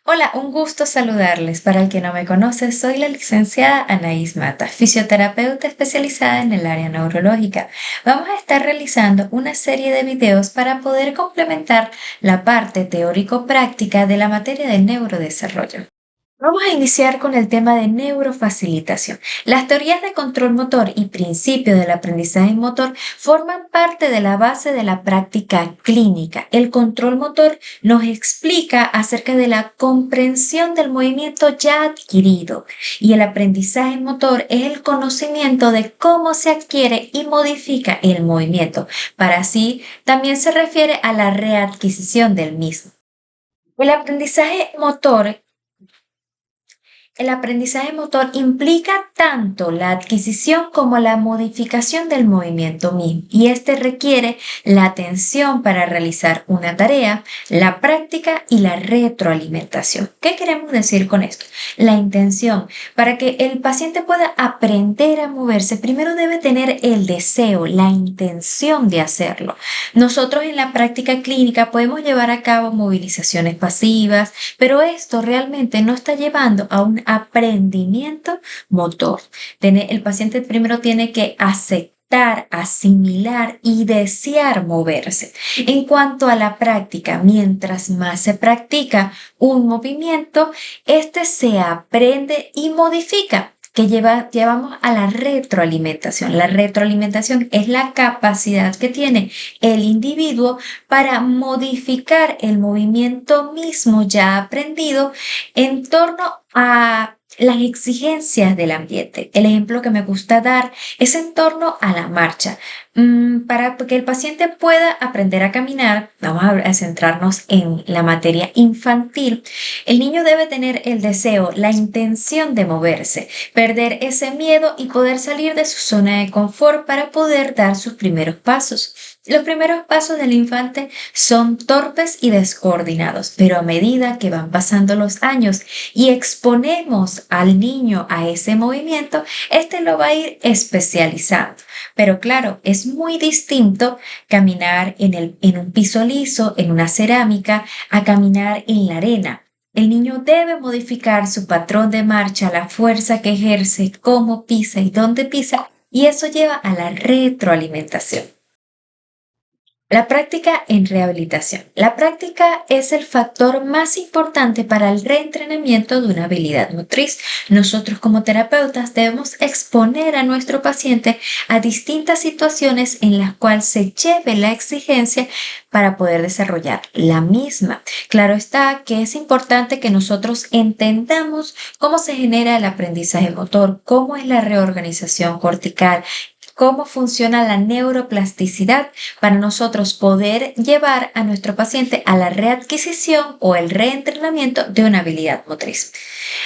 Hola, un gusto saludarles. Para el que no me conoce, soy la licenciada Anaís Mata, fisioterapeuta especializada en el área neurológica. Vamos a estar realizando una serie de videos para poder complementar la parte teórico-práctica de la materia de neurodesarrollo. Vamos a iniciar con el tema de neurofacilitación. Las teorías de control motor y principios del aprendizaje motor forman parte de la base de la práctica clínica. El control motor nos explica acerca de la comprensión del movimiento ya adquirido y el aprendizaje motor es el conocimiento de cómo se adquiere y modifica el movimiento. Para así, también se refiere a la readquisición del mismo. El aprendizaje motor El aprendizaje motor implica tanto la adquisición como la modificación del movimiento mismo y este requiere la atención para realizar una tarea, la práctica y la retroalimentación. ¿Qué queremos decir con esto? La intención. Para que el paciente pueda aprender a moverse, primero debe tener el deseo, la intención de hacerlo. Nosotros en la práctica clínica podemos llevar a cabo movilizaciones pasivas, pero esto realmente no está llevando a un aprendimiento motor. El paciente primero tiene que aceptar, asimilar y desear moverse. En cuanto a la práctica, mientras más se practica un movimiento, este se aprende y modifica llevamos a la retroalimentación. La retroalimentación es la capacidad que tiene el individuo para modificar el movimiento mismo ya aprendido en torno a las exigencias del ambiente. El ejemplo que me gusta dar es en torno a la marcha. Para que el paciente pueda aprender a caminar, vamos a centrarnos en la materia infantil. El niño debe tener el deseo, la intención de moverse, perder ese miedo y poder salir de su zona de confort para poder dar sus primeros pasos. Los primeros pasos del infante son torpes y descoordinados, pero a medida que van pasando los años y exponemos al niño a ese movimiento, este lo va a ir especializando. Pero claro, es muy distinto caminar en un piso liso, en una cerámica, a caminar en la arena. El niño debe modificar su patrón de marcha, la fuerza que ejerce, cómo pisa y dónde pisa, y eso lleva a la retroalimentación. La práctica en rehabilitación. La práctica es el factor más importante para el reentrenamiento de una habilidad motriz. Nosotros como terapeutas debemos exponer a nuestro paciente a distintas situaciones en las cuales se lleve la exigencia para poder desarrollar la misma. Claro está que es importante que nosotros entendamos cómo se genera el aprendizaje motor, cómo es la reorganización cortical, cómo funciona la neuroplasticidad para nosotros poder llevar a nuestro paciente a la readquisición o el reentrenamiento de una habilidad motriz.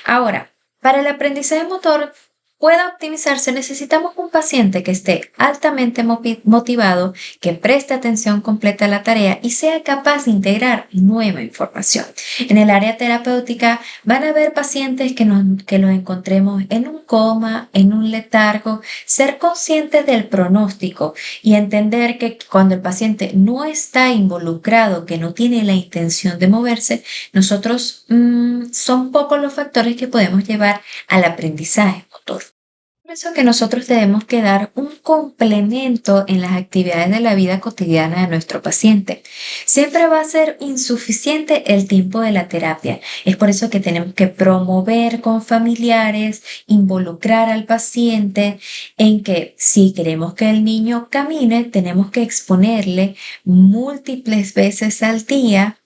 Ahora, para el aprendizaje motor pueda optimizarse, necesitamos un paciente que esté altamente motivado, que preste atención completa a la tarea y sea capaz de integrar nueva información. En el área terapéutica van a haber pacientes que los encontremos en un coma, en un letargo, ser conscientes del pronóstico y entender que cuando el paciente no está involucrado, que no tiene la intención de moverse, nosotros son pocos los factores que podemos llevar al aprendizaje motor. Por eso que nosotros debemos que dar un complemento en las actividades de la vida cotidiana de nuestro paciente. Siempre va a ser insuficiente el tiempo de la terapia. Es por eso que tenemos que promover con familiares, involucrar al paciente en que si queremos que el niño camine, tenemos que exponerle múltiples veces al día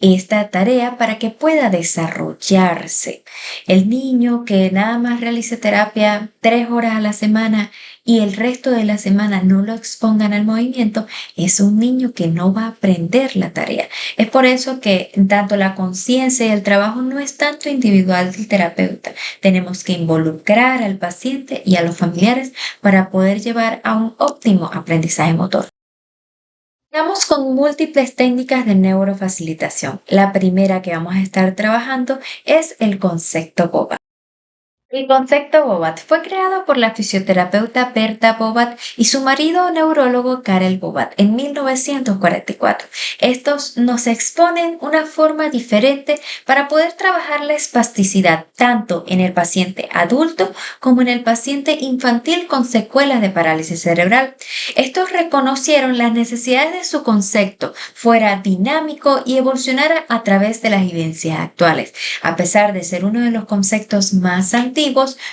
esta tarea para que pueda desarrollarse. El niño que nada más realice terapia 3 horas a la semana y el resto de la semana no lo expongan al movimiento, es un niño que no va a aprender la tarea. Es por eso que tanto la conciencia y el trabajo no es tanto individual del terapeuta. Tenemos que involucrar al paciente y a los familiares para poder llevar a un óptimo aprendizaje motor. Vamos con múltiples técnicas de neurofacilitación. La primera que vamos a estar trabajando es el concepto BOBA. El concepto Bobat fue creado por la fisioterapeuta Berta Bobat y su marido neurólogo Karel Bobat en 1944. Estos nos exponen una forma diferente para poder trabajar la espasticidad tanto en el paciente adulto como en el paciente infantil con secuelas de parálisis cerebral. Estos reconocieron las necesidades de su concepto fuera dinámico y evolucionara a través de las evidencias actuales. A pesar de ser uno de los conceptos más antiguos,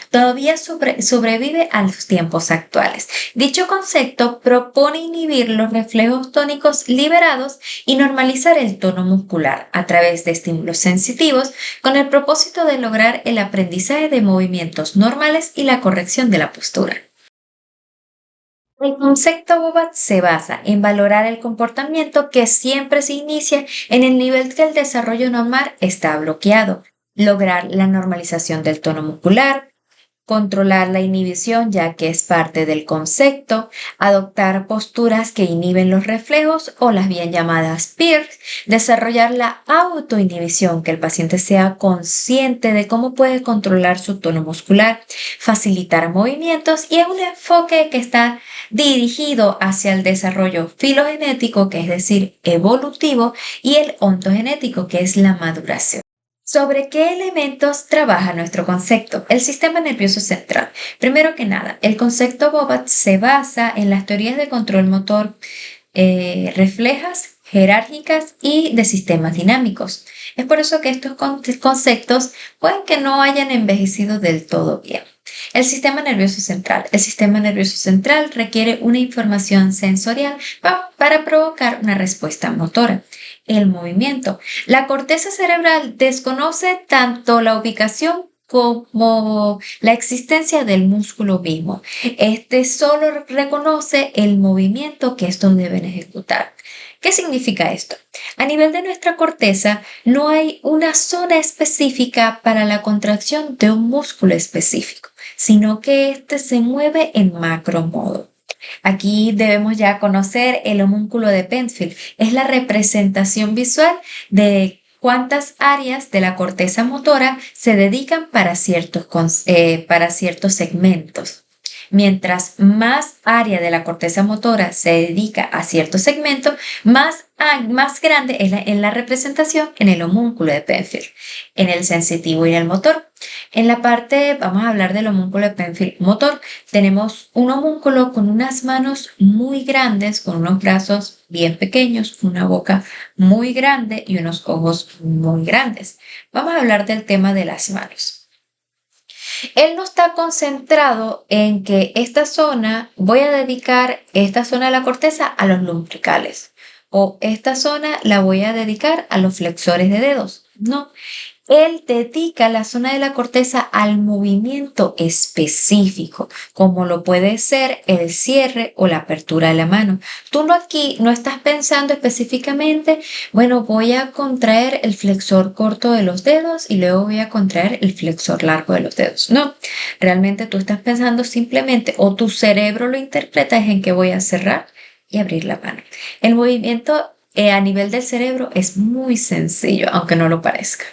todavía sobrevive a los tiempos actuales. Dicho concepto propone inhibir los reflejos tónicos liberados y normalizar el tono muscular a través de estímulos sensitivos con el propósito de lograr el aprendizaje de movimientos normales y la corrección de la postura. El concepto Bobat se basa en valorar el comportamiento que siempre se inicia en el nivel que el desarrollo normal está bloqueado, lograr la normalización del tono muscular, controlar la inhibición ya que es parte del concepto, adoptar posturas que inhiben los reflejos o las bien llamadas PIRS, desarrollar la autoinhibición, que el paciente sea consciente de cómo puede controlar su tono muscular, facilitar movimientos y es un enfoque que está dirigido hacia el desarrollo filogenético, que es decir, evolutivo, y el ontogenético, que es la maduración. ¿Sobre qué elementos trabaja nuestro concepto? El sistema nervioso central. Primero que nada, el concepto Bobat se basa en las teorías de control motor reflejas, jerárquicas y de sistemas dinámicos. Es por eso que estos conceptos pueden que no hayan envejecido del todo bien. El sistema nervioso central. El sistema nervioso central requiere una información sensorial para provocar una respuesta motora. El movimiento. La corteza cerebral desconoce tanto la ubicación como la existencia del músculo mismo. Este solo reconoce el movimiento que estos deben ejecutar. ¿Qué significa esto? A nivel de nuestra corteza no hay una zona específica para la contracción de un músculo específico, sino que éste se mueve en macro modo. Aquí debemos ya conocer el homúnculo de Penfield. Es la representación visual de cuántas áreas de la corteza motora se dedican para ciertos segmentos. Mientras más área de la corteza motora se dedica a cierto segmento, más grande es la representación en el homúnculo de Penfield, en el sensitivo y en el motor. En la parte, vamos a hablar del homúnculo de Penfield motor, tenemos un homúnculo con unas manos muy grandes, con unos brazos bien pequeños, una boca muy grande y unos ojos muy grandes. Vamos a hablar del tema de las manos. Él no está concentrado en que voy a dedicar esta zona de la corteza a los lumbricales o esta zona la voy a dedicar a los flexores de dedos. No, él dedica la zona de la corteza al movimiento específico, como lo puede ser el cierre o la apertura de la mano. Tú aquí no estás pensando específicamente, bueno, voy a contraer el flexor corto de los dedos y luego voy a contraer el flexor largo de los dedos. No, realmente tú estás pensando simplemente, o tu cerebro lo interpreta es en que voy a cerrar y abrir la mano. El movimiento a nivel del cerebro es muy sencillo, aunque no lo parezca.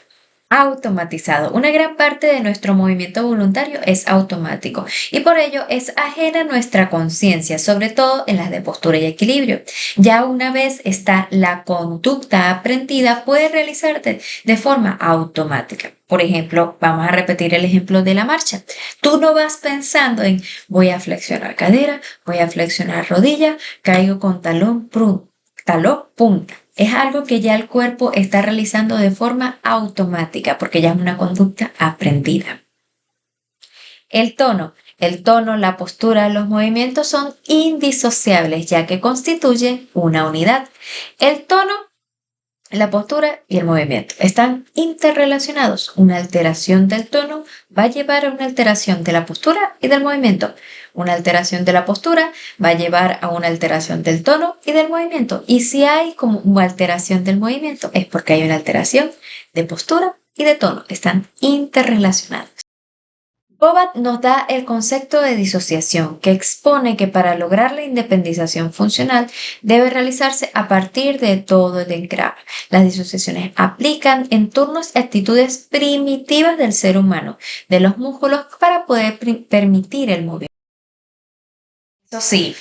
Automatizado. Una gran parte de nuestro movimiento voluntario es automático y por ello es ajena a nuestra conciencia, sobre todo en las de postura y equilibrio. Ya una vez está la conducta aprendida, puede realizarse de forma automática. Por ejemplo, vamos a repetir el ejemplo de la marcha. Tú no vas pensando en voy a flexionar cadera, voy a flexionar rodilla, caigo con talón, punta. Es algo que ya el cuerpo está realizando de forma automática porque ya es una conducta aprendida. El tono. El tono, la postura, los movimientos son indisociables ya que constituyen una unidad. El tono, la postura y el movimiento están interrelacionados. Una alteración del tono va a llevar a una alteración de la postura y del movimiento. Una alteración de la postura va a llevar a una alteración del tono y del movimiento. Y si hay como una alteración del movimiento es porque hay una alteración de postura y de tono. Están interrelacionados. Bobat nos da el concepto de disociación, que expone que para lograr la independización funcional debe realizarse a partir de todo el engrama. Las disociaciones aplican en turnos y actitudes primitivas del ser humano, de los músculos, para poder permitir el movimiento. Eso sí,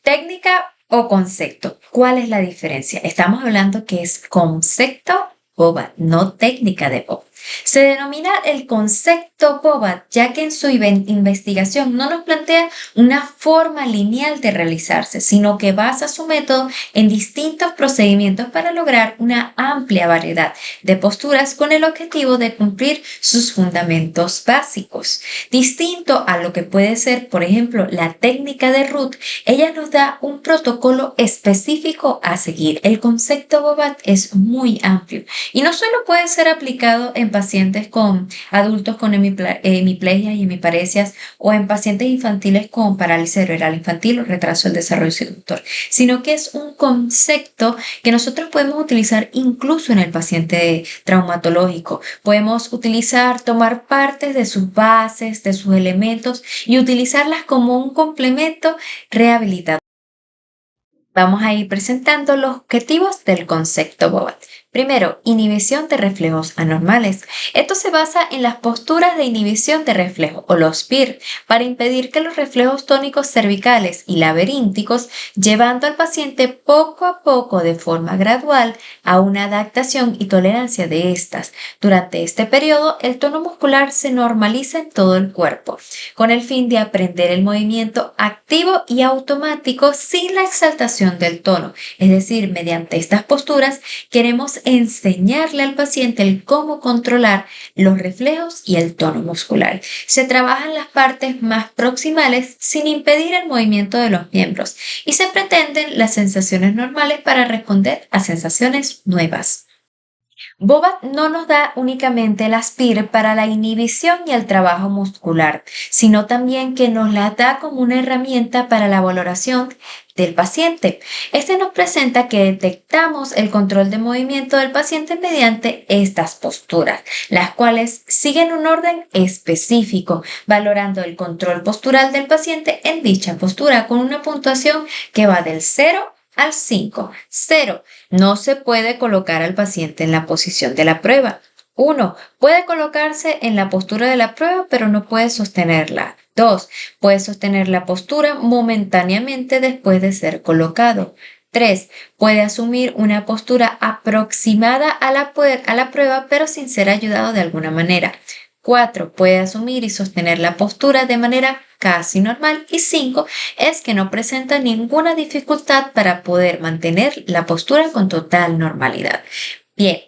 técnica o concepto. ¿Cuál es la diferencia? Estamos hablando que es concepto Bobat, no técnica de Bobat. Se denomina el concepto Bobat ya que en su investigación no nos plantea una forma lineal de realizarse, sino que basa su método en distintos procedimientos para lograr una amplia variedad de posturas con el objetivo de cumplir sus fundamentos básicos. Distinto a lo que puede ser, por ejemplo, la técnica de Ruth, ella nos da un protocolo específico a seguir. El concepto Bobat es muy amplio y no solo puede ser aplicado en pacientes con adultos con hemiplegias y hemiparesias o en pacientes infantiles con parálisis cerebral infantil o retraso del desarrollo conductor, sino que es un concepto que nosotros podemos utilizar incluso en el paciente traumatológico. Podemos utilizar, tomar partes de sus bases, de sus elementos y utilizarlas como un complemento rehabilitador. Vamos a ir presentando los objetivos del concepto Bobat. Primero, inhibición de reflejos anormales. Esto se basa en las posturas de inhibición de reflejo o los PIR para impedir que los reflejos tónicos cervicales y laberínticos, llevando al paciente poco a poco de forma gradual a una adaptación y tolerancia de estas. Durante este periodo, el tono muscular se normaliza en todo el cuerpo, con el fin de aprender el movimiento activo y automático sin la exaltación del tono. Es decir, mediante estas posturas queremos enseñarle al paciente el cómo controlar los reflejos y el tono muscular. Se trabajan las partes más proximales sin impedir el movimiento de los miembros y se pretenden las sensaciones normales para responder a sensaciones nuevas. Bobat no nos da únicamente el ASPIR para la inhibición y el trabajo muscular, sino también que nos la da como una herramienta para la valoración del paciente. Este nos presenta que detectamos el control de movimiento del paciente mediante estas posturas, las cuales siguen un orden específico, valorando el control postural del paciente en dicha postura con una puntuación que va del 0 al 5. 0. No se puede colocar al paciente en la posición de la prueba. 1. Puede colocarse en la postura de la prueba, pero no puede sostenerla. 2. Puede sostener la postura momentáneamente después de ser colocado. 3. Puede asumir una postura aproximada a la prueba, pero sin ser ayudado de alguna manera. 4. Puede asumir y sostener la postura de manera casi normal. Y 5. Es que no presenta ninguna dificultad para poder mantener la postura con total normalidad. Bien.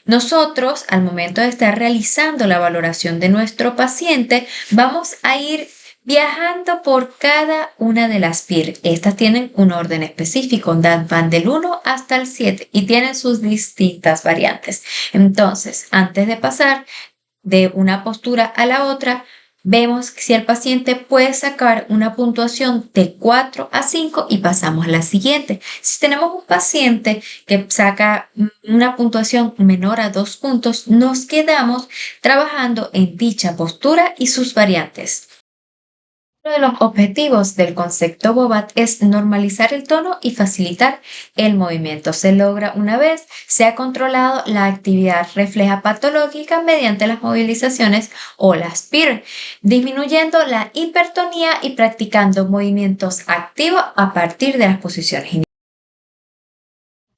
Nosotros, al momento de estar realizando la valoración de nuestro paciente, vamos a ir viajando por cada una de las PIR. Estas tienen un orden específico, van del 1 hasta el 7 y tienen sus distintas variantes. Entonces, antes de pasar de una postura a la otra, vemos si el paciente puede sacar una puntuación de 4 a 5 y pasamos a la siguiente. Si tenemos un paciente que saca una puntuación menor a 2 puntos, nos quedamos trabajando en dicha postura y sus variantes. Uno de los objetivos del concepto Bobat es normalizar el tono y facilitar el movimiento. Se logra una vez se ha controlado la actividad refleja patológica mediante las movilizaciones o las PIR, disminuyendo la hipertonía y practicando movimientos activos a partir de las posiciones iniciales.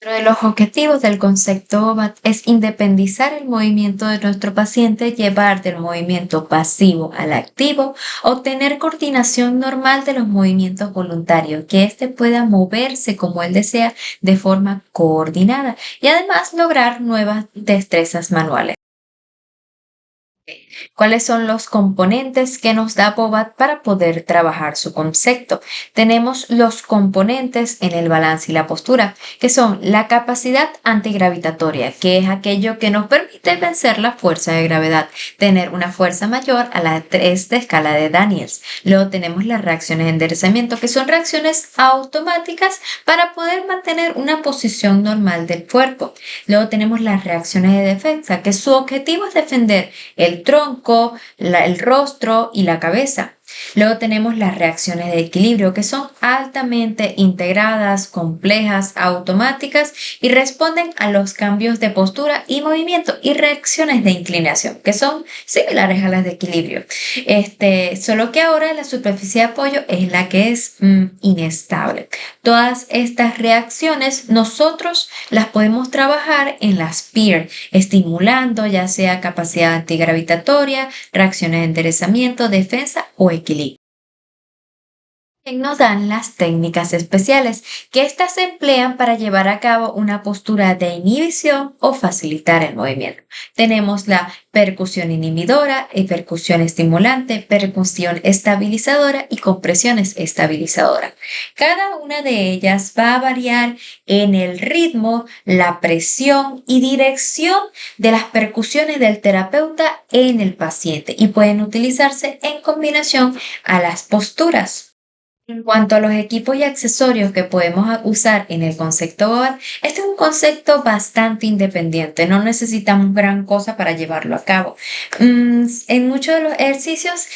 Otro de los objetivos del concepto Bobat es independizar el movimiento de nuestro paciente, llevar del movimiento pasivo al activo, obtener coordinación normal de los movimientos voluntarios, que éste pueda moverse como él desea de forma coordinada y además lograr nuevas destrezas manuales. ¿Cuáles son los componentes que nos da Bobat para poder trabajar su concepto? Tenemos los componentes en el balance y la postura, que son la capacidad antigravitatoria, que es aquello que nos permite vencer la fuerza de gravedad, tener una fuerza mayor a la 3 de escala de Daniels. Luego tenemos las reacciones de enderezamiento, que son reacciones automáticas para poder mantener una posición normal del cuerpo. Luego tenemos las reacciones de defensa, que su objetivo es defender el tronco tronco, el rostro y la cabeza. Luego tenemos las reacciones de equilibrio, que son altamente integradas, complejas, automáticas y responden a los cambios de postura y movimiento, y reacciones de inclinación, que son similares a las de equilibrio. Solo que ahora la superficie de apoyo es la que es inestable. Todas estas reacciones nosotros las podemos trabajar en las PEER, estimulando ya sea capacidad antigravitatoria, reacciones de enderezamiento, defensa o equilibrio. Nos dan las técnicas especiales, que éstas se emplean para llevar a cabo una postura de inhibición o facilitar el movimiento. Tenemos la percusión inhibidora, percusión estimulante, percusión estabilizadora y compresiones estabilizadoras. Cada una de ellas va a variar en el ritmo, la presión y dirección de las percusiones del terapeuta en el paciente, y pueden utilizarse en combinación a las posturas. En cuanto a los equipos y accesorios que podemos usar en el concepto GOAT, este es un concepto bastante independiente, no necesitamos gran cosa para llevarlo a cabo. En muchos de los ejercicios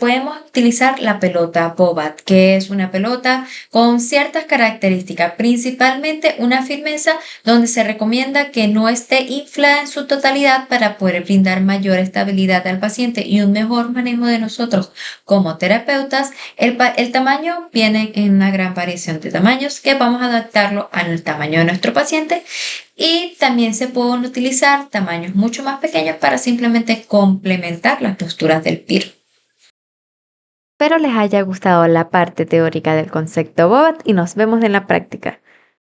podemos utilizar la pelota BOBAT, que es una pelota con ciertas características, principalmente una firmeza donde se recomienda que no esté inflada en su totalidad para poder brindar mayor estabilidad al paciente y un mejor manejo de nosotros como terapeutas. El tamaño viene en una gran variación de tamaños, que vamos a adaptarlo al tamaño de nuestro paciente, y también se pueden utilizar tamaños mucho más pequeños para simplemente complementar las posturas del PIR. Espero les haya gustado la parte teórica del concepto BOBAT y nos vemos en la práctica.